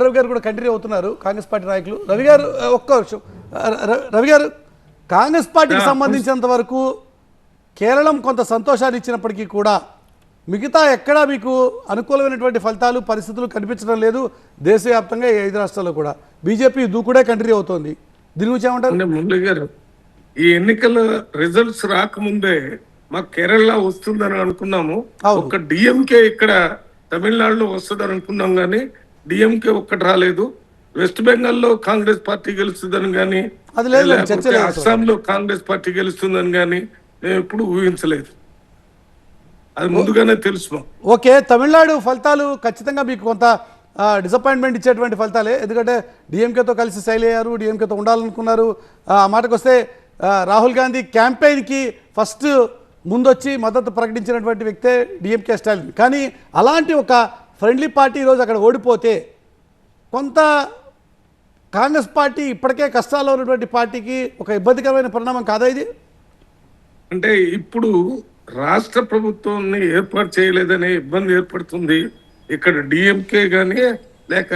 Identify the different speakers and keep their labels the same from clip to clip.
Speaker 1: రవి గారు కూడా కంటిన్యూ అవుతున్నారు కాంగ్రెస్ పార్టీ నాయకులు. రవి గారు ఒక్క నిమిషం. రవి గారు, కాంగ్రెస్ పార్టీకి సంబంధించినంత వరకు కేరళం కొంత సంతోషాన్ని ఇచ్చినప్పటికీ కూడా మిగతా ఎక్కడా మీకు అనుకూలమైనటువంటి ఫలితాలు పరిస్థితులు కనిపించడం లేదు. దేశవ్యాప్తంగా 5 రాష్ట్రాల్లో కూడా బీజేపీ దూకుడే కంటిన్యూ అవుతోంది. దీని గురించి ఏమంటారు?
Speaker 2: మురళి గారు, ఈ ఎన్నికల రిజల్ట్స్ రాకముందే మాకు కేరళ వస్తుందని అనుకున్నాము. ఒక డిఎంకే ఇక్కడ తమిళనాడులో వస్తుందని అనుకున్నాం, కానీ డిఎంకే ఒక్కటి రాలేదు. వెస్ట్ బెంగాల్లో కాంగ్రెస్ పార్టీ గెలుస్తుందని కానీ, అస్సాంలో కాంగ్రెస్ పార్టీ గెలుస్తుందని కానీ మేము ఎప్పుడు ఊహించలేదు. అది ముందుగానే తెలుసు.
Speaker 1: ఓకే, తమిళనాడు ఫలితాలు ఖచ్చితంగా మీకు కొంత డిసప్పాయింట్మెంట్ ఇచ్చేటువంటి ఫలితాలే. ఎందుకంటే డిఎంకేతో కలిసి శైలి అయ్యారు, డిఎంకేతో ఉండాలనుకున్నారు. ఆ మాటకు వస్తే రాహుల్ గాంధీ క్యాంపెయిన్కి ఫస్ట్ ముందొచ్చి మద్దతు ప్రకటించినటువంటి వ్యక్తే డిఎంకే స్టాలిన్. కానీ అలాంటి ఒక ఫ్రెండ్లీ పార్టీ ఈరోజు అక్కడ ఓడిపోతే కొంత కాంగ్రెస్ పార్టీ ఇప్పటికే కష్టాల్లో ఉన్నటువంటి పార్టీకి ఒక ఇబ్బందికరమైన పరిణామం కాదా ఇది?
Speaker 2: అంటే ఇప్పుడు రాష్ట్ర ప్రభుత్వాన్ని ఏర్పాటు చేయలేదనే ఇబ్బంది ఏర్పడుతుంది ఇక్కడ డిఎంకే కానీ లేక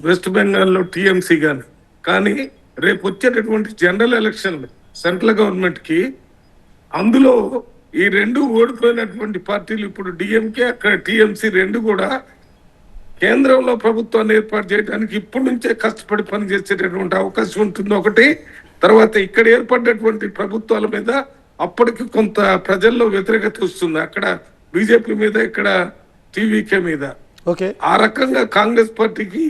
Speaker 2: వెస్ట్ బెంగాల్లో టీఎంసీ కానీ. కానీ రేపు వచ్చేటటువంటి జనరల్ ఎలక్షన్ సెంట్రల్ గవర్నమెంట్ కి, అందులో ఈ రెండు ఓడిపోయినటువంటి పార్టీలు ఇప్పుడు డిఎంకే అక్కడ టీఎంసీ రెండు కూడా కేంద్రంలో ప్రభుత్వాన్ని ఏర్పాటు చేయడానికి ఇప్పటి నుంచే కష్టపడి పనిచేసేటటువంటి అవకాశం ఉంటుంది ఒకటి. తర్వాత ఇక్కడ ఏర్పడినటువంటి ప్రభుత్వాల మీద అప్పటికి కొంత ప్రజల్లో వ్యతిరేకత వస్తుంది, అక్కడ బీజేపీ మీద, ఇక్కడ టీవీకే మీద. ఆ రకంగా కాంగ్రెస్ పార్టీకి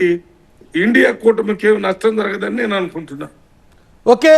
Speaker 2: ఇండియా కూటమికి నష్టం జరగదని నేను అనుకుంటున్నా.
Speaker 1: ఓకే.